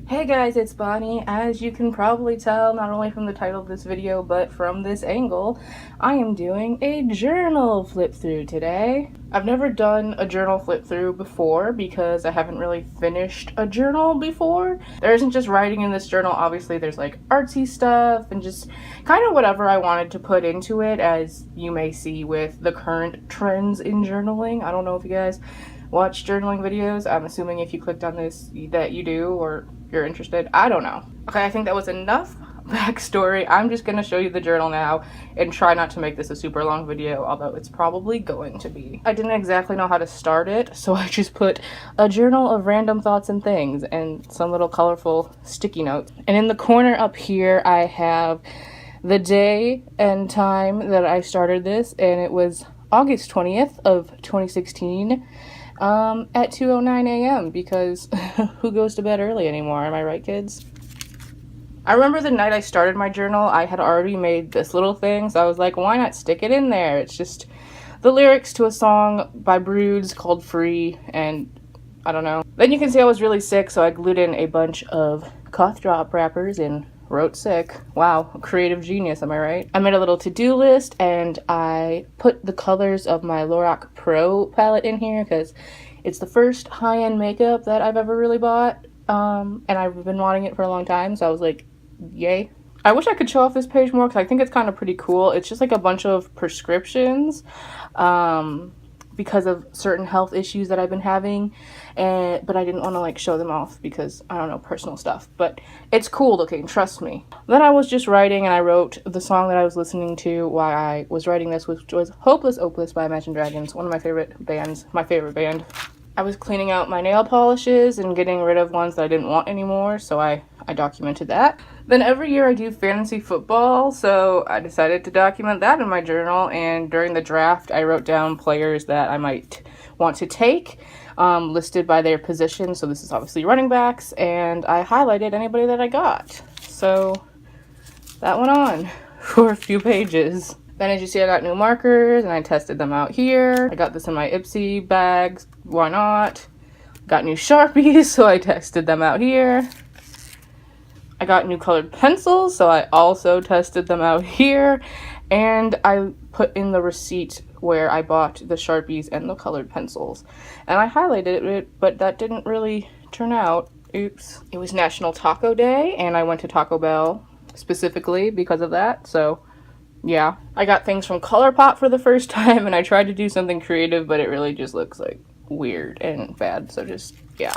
Hey guys, it's Bonnie. As you can probably tell, not only from the title of this video, but from this angle, I am doing a journal flip through today. I've never done a journal flip through before because I haven't really finished a journal before. There isn't just writing in this journal, obviously there's like artsy stuff and just kind of whatever I wanted to put into it, as you may see with the current trends in journaling. I don't know if you guys watch journaling videos. I'm assuming if you clicked on this that you do, or you're interested. I don't know. Okay, I think that was enough backstory. I'm just gonna show you the journal now and try not to make this a super long video, although it's probably going to be. I didn't exactly know how to start it, so I just put a journal of random thoughts and things and some little colorful sticky notes. And in the corner up here, I have the day and time that I started this, and it was August 20th of 2016. At 2:09 a.m. because who goes to bed early anymore? Am I right, kids? I remember the night I started my journal, I had already made this little thing, so I was like, why not stick it in there? It's just the lyrics to a song by Broods called Free, and I don't know. Then you can see I was really sick, so I glued in a bunch of cough drop wrappers and wrote sick. Wow, creative genius, am I right? I made a little to-do list and I put the colors of my Lorac Pro palette in here because it's the first high-end makeup that I've ever really bought, and I've been wanting it for a long time, so I was like, yay. I wish I could show off this page more because I think it's kind of pretty cool. It's just like a bunch of prescriptions because of certain health issues that I've been having, but I didn't want to like show them off because I don't know, personal stuff, but it's cool looking, trust me. Then I was just writing and I wrote the song that I was listening to while I was writing this, which was Hopeless Opus by Imagine Dragons, one of my favorite bands, my favorite band. I was cleaning out my nail polishes and getting rid of ones that I didn't want anymore, so I documented that. Then every year I do fantasy football, so I decided to document that in my journal, and during the draft I wrote down players that I might want to take, listed by their position, so this is obviously running backs, and I highlighted anybody that I got. So that went on for a few pages. Then as you see, I got new markers and I tested them out here. I got this in my Ipsy bags, why not? Got new Sharpies, so I tested them out here. I got new colored pencils, so I also tested them out here. And I put in the receipt where I bought the Sharpies and the colored pencils. And I highlighted it, but that didn't really turn out. Oops. It was National Taco Day, and I went to Taco Bell specifically because of that, so yeah. I got things from ColourPop for the first time, and I tried to do something creative, but it really just looks like weird and bad, so just, yeah.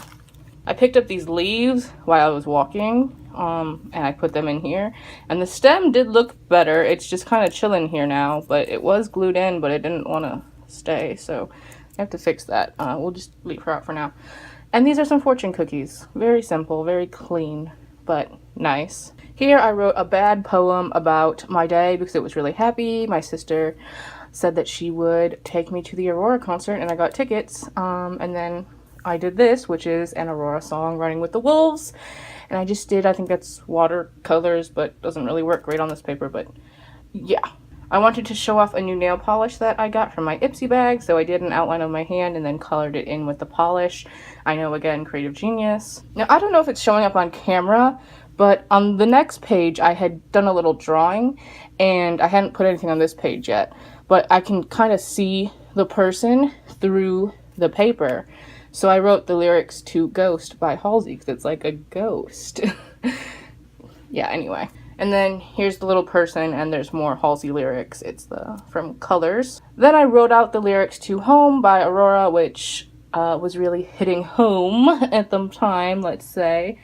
I picked up these leaves while I was walking, and I put them in here, and the stem did look better. It's just kind of chilling here now, but it was glued in, but it didn't want to stay, so I have to fix that. We'll just leave her out for now. And these are some fortune cookies. Very simple, very clean, but nice. Here I wrote a bad poem about my day because it was really happy. My sister said that she would take me to the Aurora concert, and I got tickets, and then I did this, which is an Aurora song, Running with the Wolves, and I just did, I think that's watercolors, but doesn't really work great on this paper, but yeah. I wanted to show off a new nail polish that I got from my Ipsy bag, so I did an outline of my hand and then colored it in with the polish. I know, again, creative genius. Now, I don't know if it's showing up on camera, but on the next page I had done a little drawing, and I hadn't put anything on this page yet, but I can kind of see the person through the paper. So I wrote the lyrics to Ghost by Halsey, because it's like a ghost. Yeah, anyway. And then here's the little person, and there's more Halsey lyrics. It's from Colors. Then I wrote out the lyrics to Home by Aurora, which was really hitting home at the time, let's say.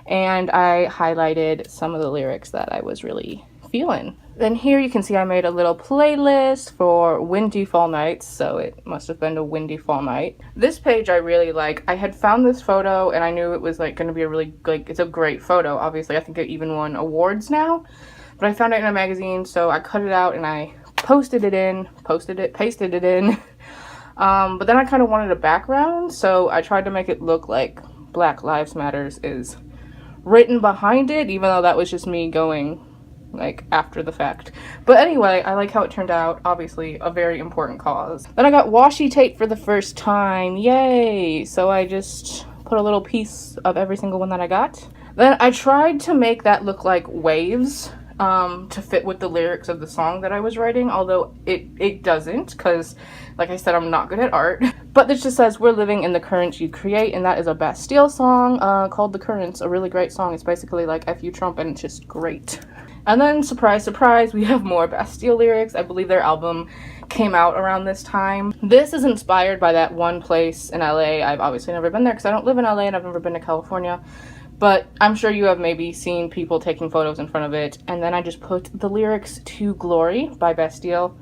And I highlighted some of the lyrics that I was really feeling. Then here you can see I made a little playlist for windy fall nights, so it must have been a windy fall night. This page I really like. I had found this photo and I knew it was like going to be a really, like, it's a great photo, obviously. I think it even won awards now, but I found it in a magazine, so I cut it out and I pasted it in. But then I kind of wanted a background, so I tried to make it look like Black Lives Matters is written behind it, even though that was just me going like after the fact. But anyway, I like how it turned out. Obviously a very important cause. Then I got washi tape for the first time, yay! So I just put a little piece of every single one that I got. Then I tried to make that look like waves to fit with the lyrics of the song that I was writing, although it doesn't, because like I said, I'm not good at art. But this just says, we're living in the currents you create, and that is a Bastille song called The Currents, a really great song. It's basically like F you Trump, and it's just great. And then, surprise, surprise, we have more Bastille lyrics. I believe their album came out around this time. This is inspired by that one place in LA. I've obviously never been there because I don't live in LA and I've never been to California. But I'm sure you have maybe seen people taking photos in front of it. And then I just put the lyrics to Glory by Bastille.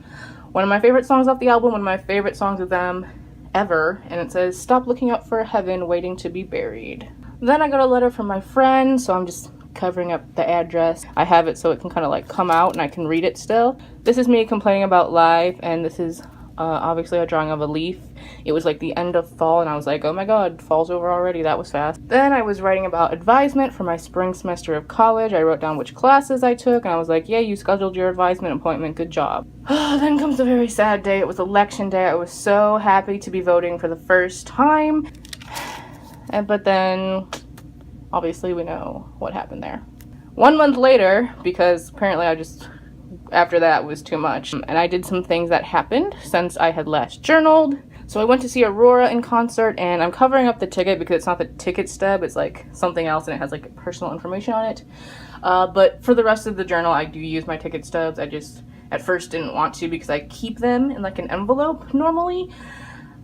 One of my favorite songs off the album, one of my favorite songs of them ever. And it says, stop looking up for heaven, waiting to be buried. Then I got a letter from my friend, so I'm just covering up the address. I have it so it can kind of like come out and I can read it still. This is me complaining about life, and this is obviously a drawing of a leaf. It was like the end of fall and I was like, oh my god, fall's over already, that was fast. Then I was writing about advisement for my spring semester of college. I wrote down which classes I took and I was like, yeah, you scheduled your advisement appointment, good job. Then comes a very sad day. It was election day. I was so happy to be voting for the first time. But then obviously we know what happened there. 1 month later, because apparently after that was too much, and I did some things that happened since I had last journaled. So I went to see Aurora in concert, and I'm covering up the ticket because it's not the ticket stub, it's like something else and it has like personal information on it. But for the rest of the journal, I do use my ticket stubs. I just at first didn't want to because I keep them in like an envelope normally.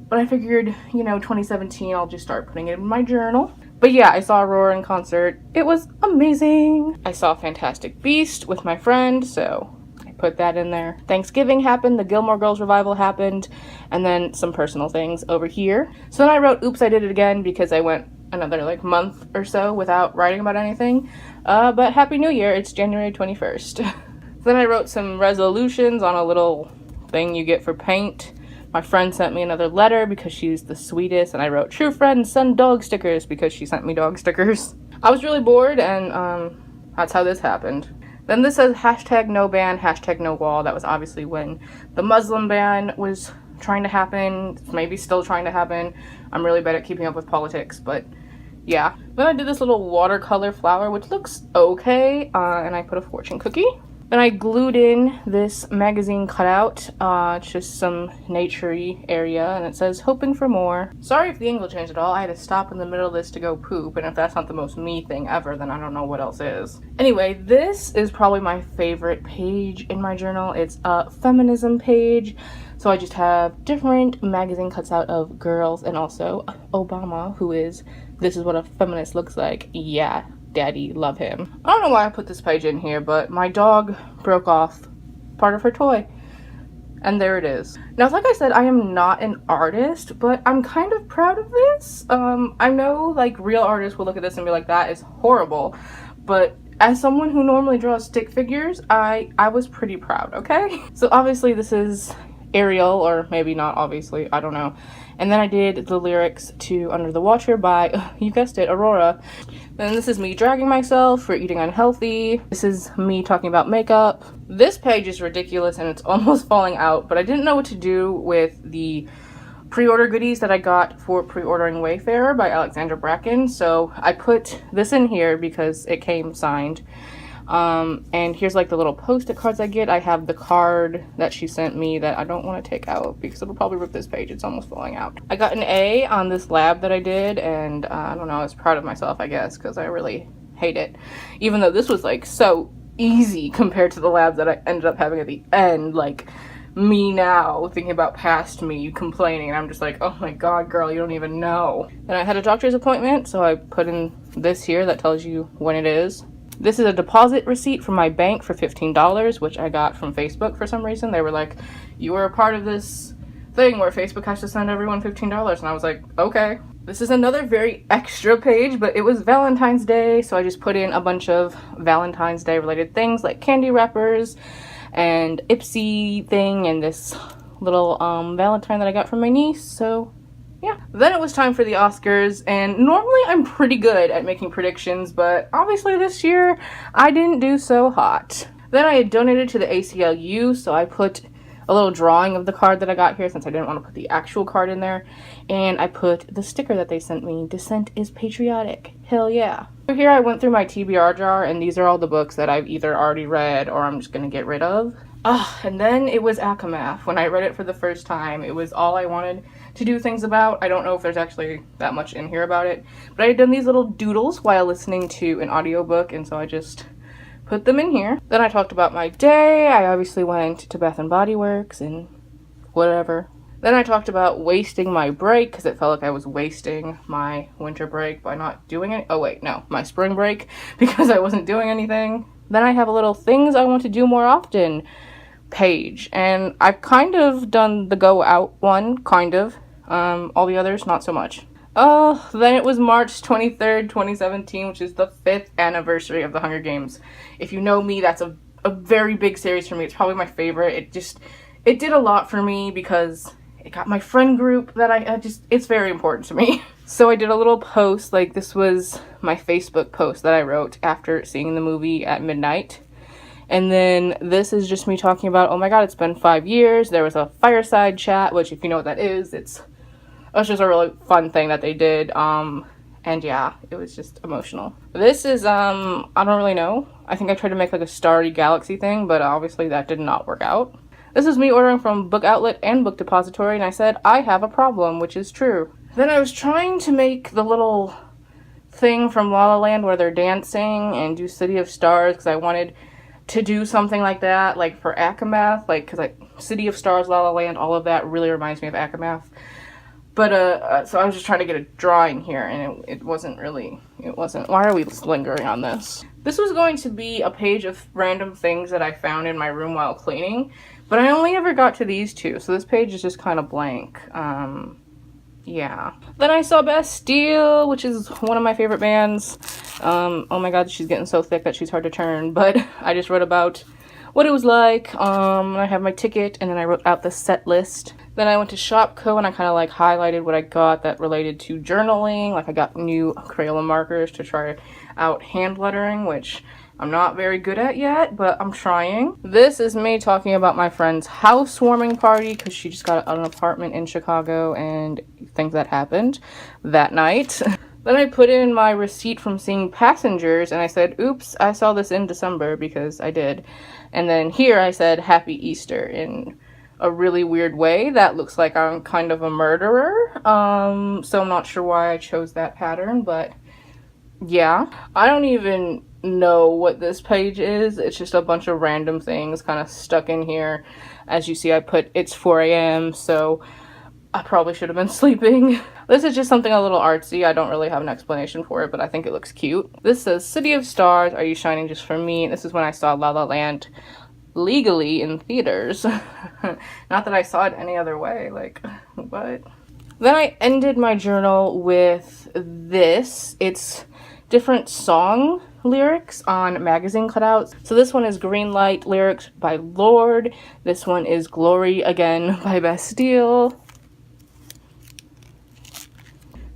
But I figured, 2017, I'll just start putting it in my journal. But yeah, I saw Aurora in concert. It was amazing. I saw Fantastic Beast with my friend, so I put that in there. Thanksgiving happened, the Gilmore Girls revival happened, and then some personal things over here. So then I wrote Oops, I Did It Again because I went another like month or so without writing about anything. But Happy New Year, it's January 21st. Then I wrote some resolutions on a little thing you get for paint. My friend sent me another letter because she's the sweetest, and I wrote, true friends send dog stickers, because she sent me dog stickers. I was really bored, and that's how this happened. Then this says hashtag no ban, hashtag no wall. That was obviously when the Muslim ban was trying to happen, maybe still trying to happen. I'm really bad at keeping up with politics, but yeah. Then I did this little watercolor flower, which looks okay, and I put a fortune cookie. Then I glued in this magazine cutout, it's just some nature-y area, and it says, hoping for more. Sorry if the angle changed at all. I had to stop in the middle of this to go poop, and if that's not the most me thing ever, then I don't know what else is. Anyway, this is probably my favorite page in my journal. It's a feminism page, so I just have different magazine cuts out of girls, and also Obama, who is, this is what a feminist looks like. Yeah. Daddy, love him. I don't know why I put this page in here, but my dog broke off part of her toy. And there it is. Now, like I said, I am not an artist, but I'm kind of proud of this. I know, like, real artists will look at this and be like, that is horrible. But as someone who normally draws stick figures, I was pretty proud, okay? So obviously this is Ariel, or maybe not obviously, I don't know. And then I did the lyrics to Under the Water by, you guessed it, Aurora. Then this is me dragging myself for eating unhealthy. This is me talking about makeup. This page is ridiculous and it's almost falling out, but I didn't know what to do with the pre-order goodies that I got for pre-ordering Wayfarer by Alexandra Bracken. So I put this in here because it came signed. And here's like the little post-it cards I get. I have the card that she sent me that I don't want to take out because it'll probably rip this page. It's almost falling out. I got an A on this lab that I did, and I don't know, I was proud of myself, I guess, because I really hate it. Even though this was like so easy compared to the labs that I ended up having at the end. Like, me now thinking about past me complaining, and I'm just like, oh my god, girl, you don't even know. Then I had a doctor's appointment, so I put in this here that tells you when it is. This is a deposit receipt from my bank for $15, which I got from Facebook for some reason. They were like, you were a part of this thing where Facebook has to send everyone $15. And I was like, okay. This is another very extra page, but it was Valentine's Day, so I just put in a bunch of Valentine's Day related things like candy wrappers and Ipsy thing and this little Valentine that I got from my niece, so yeah. Then it was time for the Oscars, and normally I'm pretty good at making predictions, but obviously this year I didn't do so hot. Then I had donated to the ACLU, so I put a little drawing of the card that I got here since I didn't want to put the actual card in there. And I put the sticker that they sent me. Dissent is patriotic. Hell yeah. So here I went through my TBR jar, and these are all the books that I've either already read or I'm just gonna get rid of. And then it was Akamath. When I read it for the first time, it was all I wanted to do things about. I don't know if there's actually that much in here about it, but I had done these little doodles while listening to an audiobook, and so I just put them in here. Then I talked about my day. I obviously went to Bath and Body Works and whatever. Then I talked about wasting my break because it felt like I was wasting my winter break by not doing it. Oh wait, no, my spring break because I wasn't doing anything. Then I have a little things I want to do more often page, and I've kind of done the go out one, kind of. All the others, not so much. Then it was March 23rd, 2017, which is the 5th anniversary of the Hunger Games. If you know me, that's a very big series for me. It's probably my favorite. It did a lot for me because it got my friend group that it's very important to me. So I did a little post, like this was my Facebook post that I wrote after seeing the movie at midnight. And then this is just me talking about, oh my god, it's been 5 years. There was a fireside chat, which if you know what that is, it was just a really fun thing that they did. And yeah, it was just emotional. This is, I don't really know. I think I tried to make like a Starry Galaxy thing, but obviously that did not work out. This is me ordering from Book Outlet and Book Depository, and I said, I have a problem, which is true. Then I was trying to make the little thing from La La Land where they're dancing and do City of Stars, because I wanted to do something like that, like for Akamath, like, because City of Stars, La La Land, all of that really reminds me of Akamath. But, so I was just trying to get a drawing here, and it wasn't. Why are we lingering on this? This was going to be a page of random things that I found in my room while cleaning, but I only ever got to these two, so this page is just kind of blank. Yeah. Then I saw Bastille, which is one of my favorite bands. Oh my god, she's getting so thick that she's hard to turn, but I just wrote about what it was like. I have my ticket, and then I wrote out the set list. Then I went to Shopko, and I kind of like highlighted what I got that related to journaling. Like I got new Crayola markers to try out hand lettering, which I'm not very good at yet, but I'm trying. This is me talking about my friend's housewarming party because she just got an apartment in Chicago and things that happened that night. Then I put in my receipt from seeing Passengers, and I said, oops, I saw this in December, because I did. And then here I said, Happy Easter, in a really weird way that looks like I'm kind of a murderer. So I'm not sure why I chose that pattern, but yeah. I don't even know what this page is. It's just a bunch of random things kind of stuck in here. As you see, I put it's 4 a.m., so I probably should have been sleeping. This is just something a little artsy. I don't really have an explanation for it, but I think it looks cute. This says, City of Stars, are you shining just for me? And this is when I saw La La Land legally in theaters. Not that I saw it any other way. Like, what? Then I ended my journal with this. It's different song lyrics on magazine cutouts. So this one is Green Light lyrics by Lorde. This one is Glory Again by Bastille.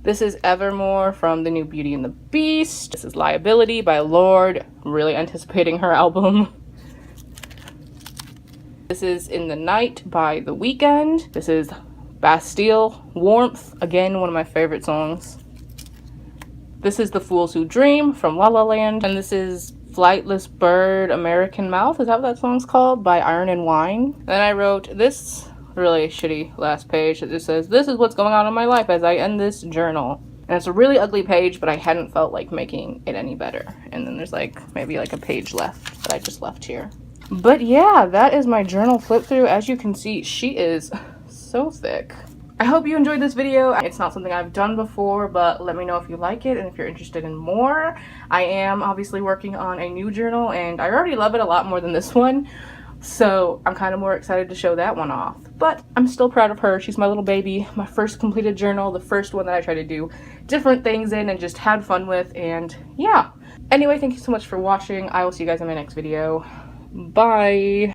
This is Evermore from the new Beauty and the Beast. This is Liability by Lorde. I'm really anticipating her album. This is In the Night by The Weeknd. This is Bastille, Warmth, again, one of my favorite songs. This is The Fools Who Dream from La La Land. And this is Flightless Bird, American Mouth. Is that what that song's called? By Iron and Wine. Then I wrote this really shitty last page that just says, this is what's going on in my life as I end this journal. And it's a really ugly page, but I hadn't felt like making it any better. And then there's like maybe like a page left that I just left here. But yeah, that is my journal flip through. As you can see, she is so thick. I hope you enjoyed this video. It's not something I've done before, but let me know if you like it and if you're interested in more. I am obviously working on a new journal, and I already love it a lot more than this one. So I'm kind of more excited to show that one off. But I'm still proud of her. She's my little baby, my first completed journal, the first one that I tried to do different things in and just had fun with, and yeah. Anyway, thank you so much for watching. I will see you guys in my next video. Bye!